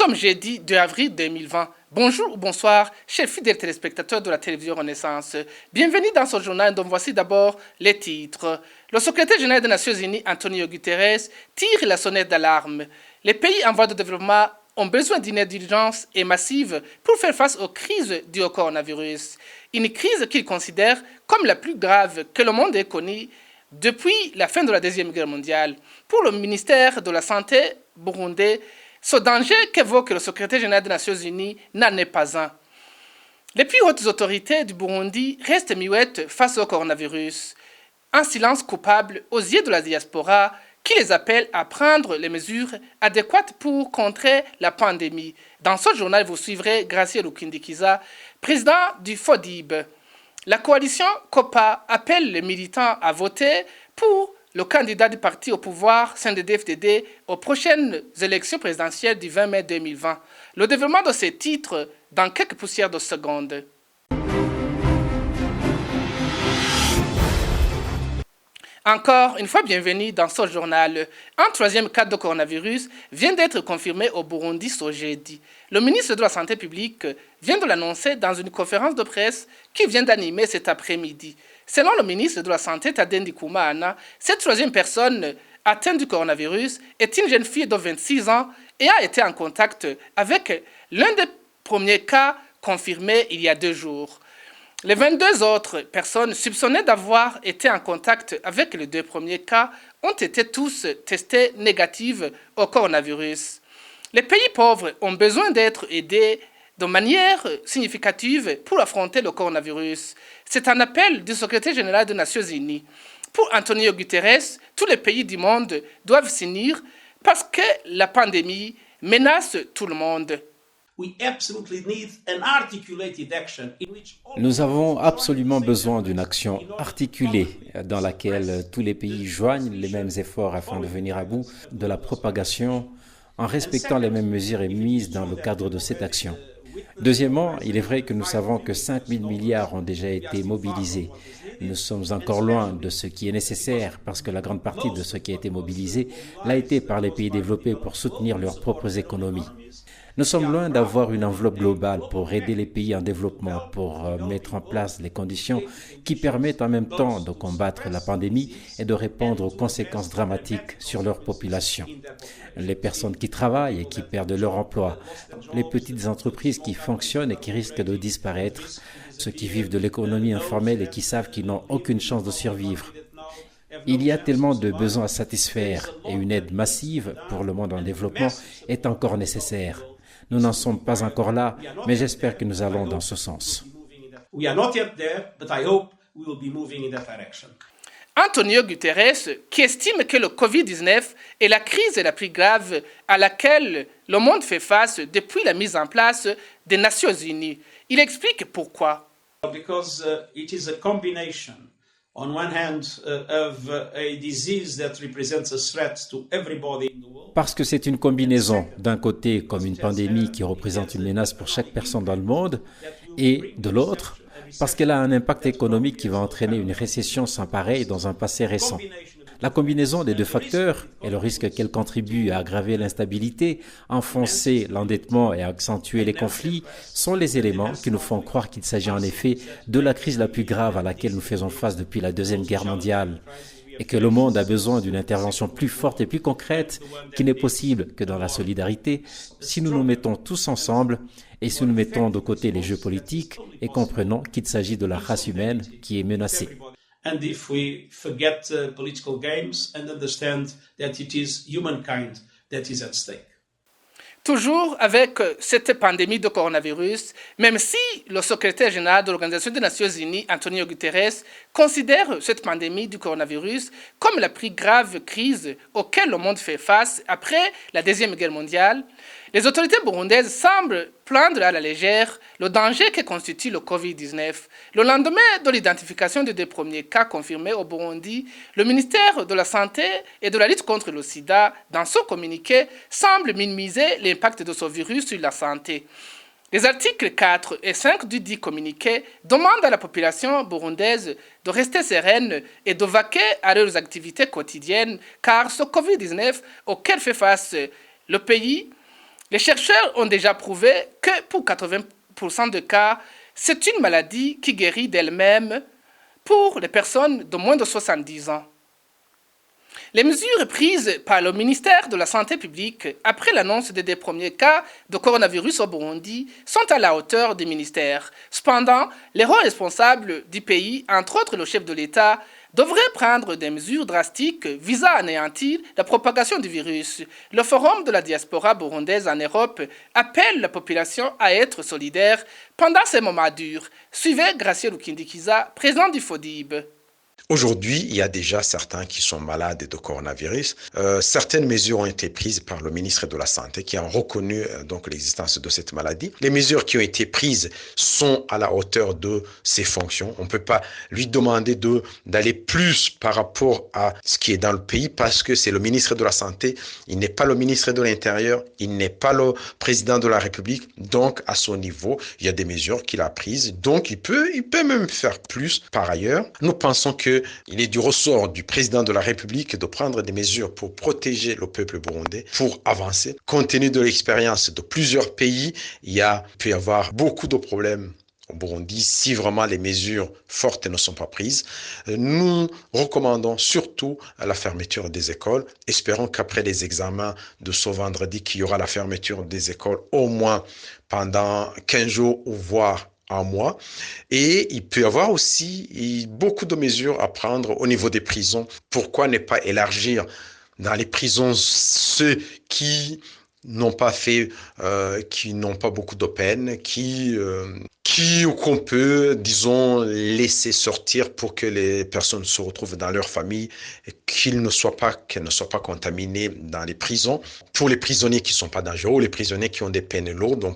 sommes jeudi 2 avril 2020. Bonjour ou bonsoir, chers fidèles téléspectateurs de la télévision Renaissance. Bienvenue dans ce journal dont voici d'abord les titres. Le secrétaire général des Nations Unies, Antonio Guterres, tire la sonnette d'alarme. Les pays en voie de développement ont besoin d'une aide d'urgence et massive pour faire face aux crises dues au coronavirus. Une crise qu'il considère comme la plus grave que le monde ait connue depuis la fin de la Deuxième Guerre mondiale. Pour le ministère de la Santé burundais, ce danger qu'évoque le secrétaire général des Nations Unies n'en est pas un. Les plus hautes autorités du Burundi restent muettes face au coronavirus. Un silence coupable aux yeux de la diaspora qui les appelle à prendre les mesures adéquates pour contrer la pandémie. Dans ce journal, vous suivrez Graciela Rukindikiza, président du FODIB. La coalition COPA appelle les militants à voter pour le candidat du parti au pouvoir, CNDD-FDD, aux prochaines élections présidentielles du 20 mai 2020. Le développement de ces titres dans quelques poussières de secondes. Encore une fois, bienvenue dans ce journal. Un troisième cas de coronavirus vient d'être confirmé au Burundi ce jeudi. Le ministre de la Santé publique vient de l'annoncer dans une conférence de presse qu'il vient d'animer cet après-midi. Selon le ministre de la Santé, Tadei Ndikumana, cette troisième personne atteinte du coronavirus est une jeune fille de 26 ans et a été en contact avec l'un des premiers cas confirmés il y a 2 jours. Les 22 autres personnes soupçonnées d'avoir été en contact avec les 2 premiers cas ont été tous testées négatives au coronavirus. Les pays pauvres ont besoin d'être aidés de manière significative pour affronter le coronavirus. C'est un appel du secrétaire général des Nations Unies. Pour Antonio Guterres, tous les pays du monde doivent s'unir parce que la pandémie menace tout le monde. Nous avons absolument besoin d'une action articulée dans laquelle tous les pays joignent les mêmes efforts afin de venir à bout de la propagation en respectant les mêmes mesures émises dans le cadre de cette action. Deuxièmement, il est vrai que nous savons que 5 000 milliards ont déjà été mobilisés. Nous sommes encore loin de ce qui est nécessaire parce que la grande partie de ce qui a été mobilisé l'a été par les pays développés pour soutenir leurs propres économies. Nous sommes loin d'avoir une enveloppe globale pour aider les pays en développement, pour mettre en place les conditions qui permettent en même temps de combattre la pandémie et de répondre aux conséquences dramatiques sur leur population. Les personnes qui travaillent et qui perdent leur emploi, les petites entreprises qui fonctionnent et qui risquent de disparaître, ceux qui vivent de l'économie informelle et qui savent qu'ils n'ont aucune chance de survivre. Il y a tellement de besoins à satisfaire et une aide massive pour le monde en développement est encore nécessaire. Nous n'en sommes pas encore là, mais j'espère que nous allons dans ce sens. Antonio Guterres, qui estime que le Covid-19 est la crise la plus grave à laquelle le monde fait face depuis la mise en place des Nations Unies. Il explique pourquoi. On one hand, of a disease that represents a threat to everybody in the world. Parce que c'est une combinaison, d'un côté comme une pandémie qui représente une menace pour chaque personne dans le monde, et de l'autre, parce qu'elle a un impact économique qui va entraîner une récession sans pareil dans un passé récent. La combinaison des 2 facteurs et le risque qu'elle contribue à aggraver l'instabilité, enfoncer l'endettement et accentuer les conflits sont les éléments qui nous font croire qu'il s'agit en effet de la crise la plus grave à laquelle nous faisons face depuis la Deuxième Guerre mondiale et que le monde a besoin d'une intervention plus forte et plus concrète qui n'est possible que dans la solidarité si nous nous mettons tous ensemble et si nous mettons de côté les jeux politiques et comprenons qu'il s'agit de la race humaine qui est menacée. And if we forget political games and understand that it is humankind that is at stake. Toujours avec cette pandémie de coronavirus, même si le secrétaire général de l'Organisation des Nations Unies, Antonio Guterres, considère cette pandémie du coronavirus comme la plus grave crise auquel le monde fait face après la Deuxième Guerre mondiale, les autorités burundaises semblent prendre à la légère le danger que constitue le Covid-19. Le lendemain de l'identification des 2 premiers cas confirmés au Burundi, le ministère de la Santé et de la lutte contre le sida, dans son communiqué, semble minimiser l'impact de ce virus sur la santé. Les articles 4 et 5 du dit communiqué demandent à la population burundaise de rester sereine et de vaquer à leurs activités quotidiennes, car ce Covid-19 auquel fait face le pays Les chercheurs ont déjà prouvé que pour 80% de cas, c'est une maladie qui guérit d'elle-même pour les personnes de moins de 70 ans. Les mesures prises par le ministère de la Santé publique après l'annonce des premiers cas de coronavirus au Burundi sont à la hauteur du ministère. Cependant, les hauts responsables du pays, entre autres le chef de l'État, devraient prendre des mesures drastiques visant à anéantir la propagation du virus. Le Forum de la diaspora burundaise en Europe appelle la population à être solidaire pendant ces moments durs. Suivez Gracieux Lukindikiza, président du FODIB. Aujourd'hui, il y a déjà certains qui sont malades de coronavirus. Certaines mesures ont été prises par le ministre de la Santé qui a reconnu donc l'existence de cette maladie. Les mesures qui ont été prises sont à la hauteur de ses fonctions. On ne peut pas lui demander d'aller plus par rapport à ce qui est dans le pays parce que c'est le ministre de la Santé. Il n'est pas le ministre de l'Intérieur. Il n'est pas le président de la République. Donc, à son niveau, il y a des mesures qu'il a prises. Donc, il peut même faire plus. Par ailleurs, nous pensons que il est du ressort du président de la République de prendre des mesures pour protéger le peuple burundais, pour avancer. Compte tenu de l'expérience de plusieurs pays, il peut y avoir beaucoup de problèmes au Burundi si vraiment les mesures fortes ne sont pas prises. Nous recommandons surtout la fermeture des écoles. Espérons qu'après les examens de ce vendredi, qu'il y aura la fermeture des écoles au moins pendant 15 jours ou voire un mois. Et il peut y avoir aussi beaucoup de mesures à prendre au niveau des prisons. Pourquoi ne pas élargir dans les prisons ceux qui n'ont pas fait, qui n'ont pas beaucoup de peine, qu'on peut, disons, laisser sortir pour que les personnes se retrouvent dans leur famille et qu'elles ne soient pas contaminées dans les prisons. Pour les prisonniers qui ne sont pas dangereux, les prisonniers qui ont des peines lourdes,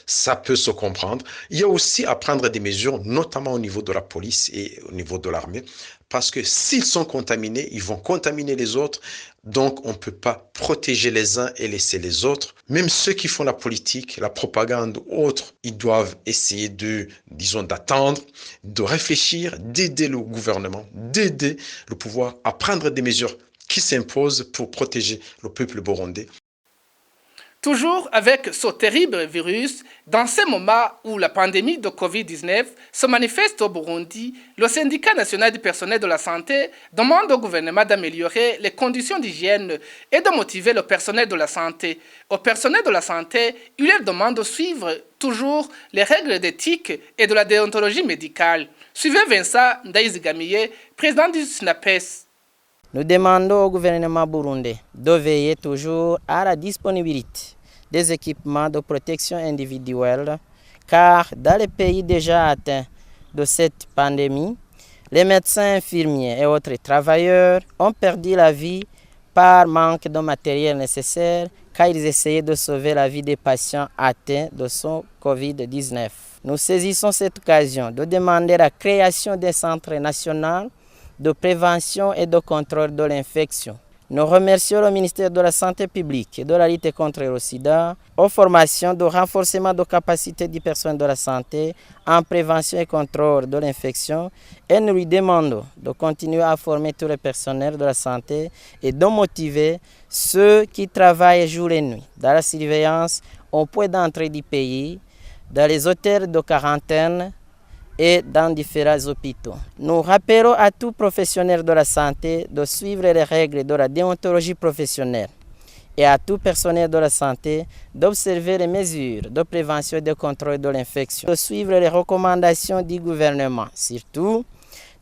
ça peut se comprendre. Il y a aussi à prendre des mesures, notamment au niveau de la police et au niveau de l'armée, parce que s'ils sont contaminés, ils vont contaminer les autres. Donc, on ne peut pas protéger les uns et laisser les autres. Même ceux qui font la politique, la propagande ou autres, ils doivent essayer d'attendre, de réfléchir, d'aider le gouvernement, d'aider le pouvoir à prendre des mesures qui s'imposent pour protéger le peuple burundais. Toujours avec ce terrible virus, dans ces moments où la pandémie de Covid-19 se manifeste au Burundi, le syndicat national du personnel de la santé demande au gouvernement d'améliorer les conditions d'hygiène et de motiver le personnel de la santé. Au personnel de la santé, il leur demande de suivre toujours les règles d'éthique et de la déontologie médicale. Suivez Vincent Ndaïzigamiye, président du SNAPES. Nous demandons au gouvernement burundais de veiller toujours à la disponibilité des équipements de protection individuelle, car dans les pays déjà atteints de cette pandémie, les médecins, infirmiers et autres travailleurs ont perdu la vie par manque de matériel nécessaire car ils essayaient de sauver la vie des patients atteints de son Covid-19. Nous saisissons cette occasion de demander la création d'un centre national de prévention et de contrôle de l'infection. Nous remercions le ministère de la Santé publique et de la lutte contre le sida aux formations de renforcement de capacité du personnel de la santé en prévention et contrôle de l'infection et nous lui demandons de continuer à former tous les personnels de la santé et de motiver ceux qui travaillent jour et nuit dans la surveillance au point d'entrée du pays, dans les hôtels de quarantaine et dans différents hôpitaux. Nous rappelons à tout professionnel de la santé de suivre les règles de la déontologie professionnelle et à tout personnel de la santé d'observer les mesures de prévention et de contrôle de l'infection, de suivre les recommandations du gouvernement, surtout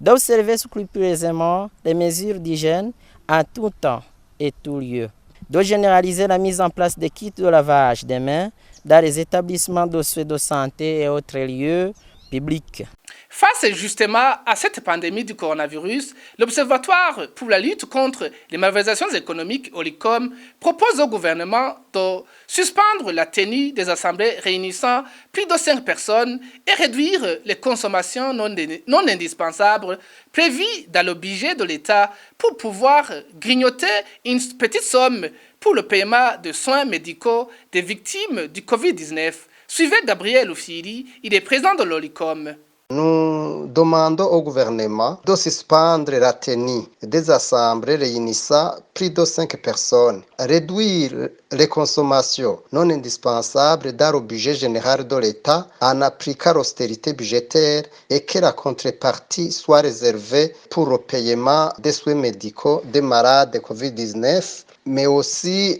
d'observer scrupuleusement les mesures d'hygiène en tout temps et tout lieu, de généraliser la mise en place des kits de lavage des mains dans les établissements de soins de santé et autres lieux publics. Face justement à cette pandémie du coronavirus, l'Observatoire pour la lutte contre les malversations économiques OLICOM propose au gouvernement de suspendre la tenue des assemblées réunissant plus de 5 personnes et réduire les consommations non indispensables prévues dans le budget de l'État pour pouvoir grignoter une petite somme pour le paiement de soins médicaux des victimes du Covid-19. Suivez Gabriel Oufiri, il est président de l'OLICOM. Nous demandons au gouvernement de suspendre la tenue des assemblées réunissant plus de 5 personnes, réduire les consommations non indispensables dans le budget général de l'État en appliquant l'austérité budgétaire et que la contrepartie soit réservée pour le paiement des soins médicaux des malades Covid-19, mais aussi,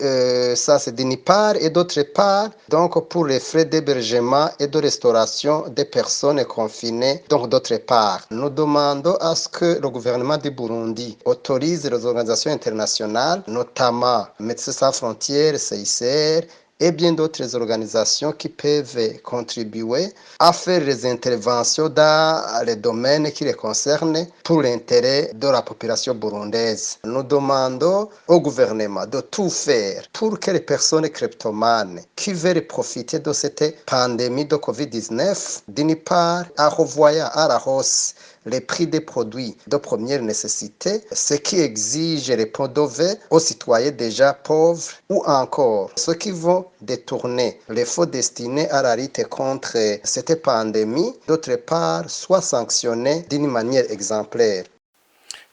ça c'est d'une part, et d'autre part, donc pour les frais d'hébergement et de restauration des personnes confinées, donc d'autre part. Nous demandons à ce que le gouvernement du Burundi autorise les organisations internationales, notamment Médecins sans frontières, CICR, et bien d'autres organisations qui peuvent contribuer à faire les interventions dans les domaines qui les concernent pour l'intérêt de la population burundaise. Nous demandons au gouvernement de tout faire pour que les personnes kleptomanes qui veulent profiter de cette pandémie de Covid-19, d'une part, en revoyant à la hausse les prix des produits de première nécessité, ce qui exige les pots de verre aux citoyens déjà pauvres, ou encore ceux qui vont détourner les fonds destinés à la lutte contre cette pandémie, d'autre part, soient sanctionnés d'une manière exemplaire.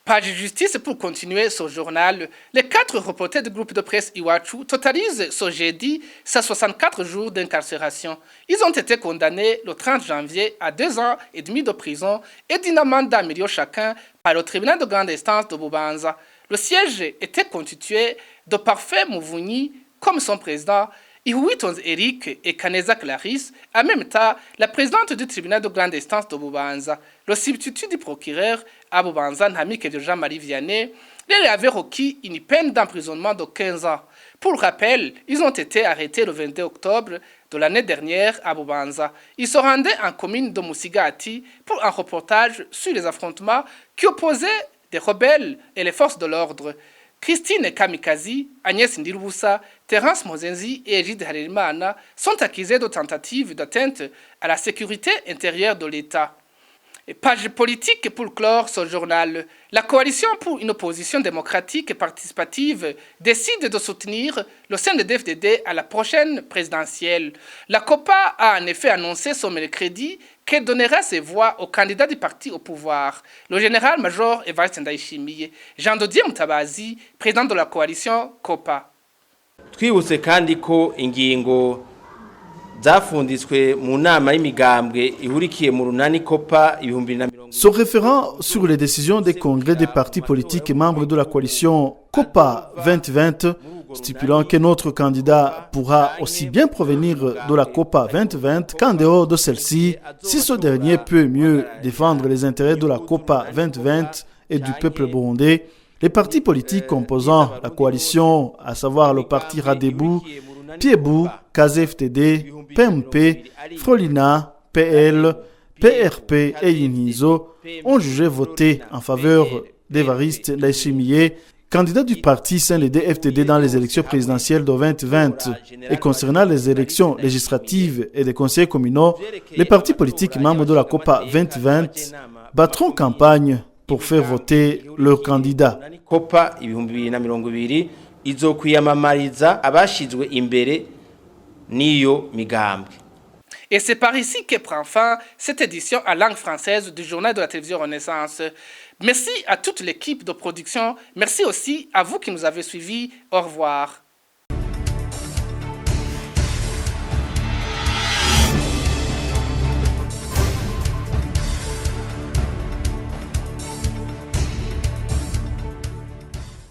Page justice pour continuer ce journal. Les 4 reporters du groupe de presse Iwachu totalisent ce jeudi 164 jours d'incarcération. Ils ont été condamnés le 30 janvier à 2 ans et demi de prison et d'une amende d'un million chacun par le tribunal de grande instance de Bubanza. Le siège était constitué de Parfait Muvunyi comme son président, Ihuitonz Eric et Kaneza Clarisse, en même temps la présidente du tribunal de grande instance de Bubanza. Le substitut du procureur à Bubanza, Namik de Jean-Marie Vianney, leur avait requis une peine d'emprisonnement de 15 ans. Pour rappel, ils ont été arrêtés le 22 octobre de l'année dernière à Bubanza. Ils se rendaient en commune de Musigati pour un reportage sur les affrontements qui opposaient des rebelles et les forces de l'ordre. Christine Kamikazi, Agnès Ndirubusa, Terence Mozenzi et Egide Harerimana sont accusés de tentatives d'atteinte à la sécurité intérieure de l'État. Et page politique pour clore ce journal. La coalition pour une opposition démocratique et participative décide de soutenir le CNDD-FDD à la prochaine présidentielle. La COPA a en effet annoncé ce mercredi qu'elle donnera ses voix aux candidats du parti au pouvoir. Le général-major Evariste Ndayishimiye, Jean Dodier Mutabazi, président de la coalition COPA. Twibutse kandi ko ingingo zafunditswe mu nama y'imigambwe ihurikiye mu runani COPA 2020. Se référant sur les décisions des congrès des partis politiques et membres de la coalition COPA 2020, stipulant que notre candidat pourra aussi bien provenir de la COPA 2020 qu'en dehors de celle-ci, si ce dernier peut mieux défendre les intérêts de la COPA 2020 et du peuple burundais, les partis politiques composant la coalition, à savoir le parti Radebou, Piebou, KZFTD, PMP, Frolina, PL, PRP et Yinizo ont jugé voter en faveur d'Evariste Ndayishimiye, candidat du parti CNDD-FDD dans les élections présidentielles de 2020. Et concernant les élections législatives et des conseils communaux, les partis politiques membres de la COPA 2020 battront campagne pour faire voter leur candidat. COPA 2020 izokwiyamamariza abashizwe imbere n'iyo migambwe. Et c'est par ici que prend fin cette édition en langue française du journal de la télévision Renaissance. Merci à toute l'équipe de production. Merci aussi à vous qui nous avez suivis. Au revoir.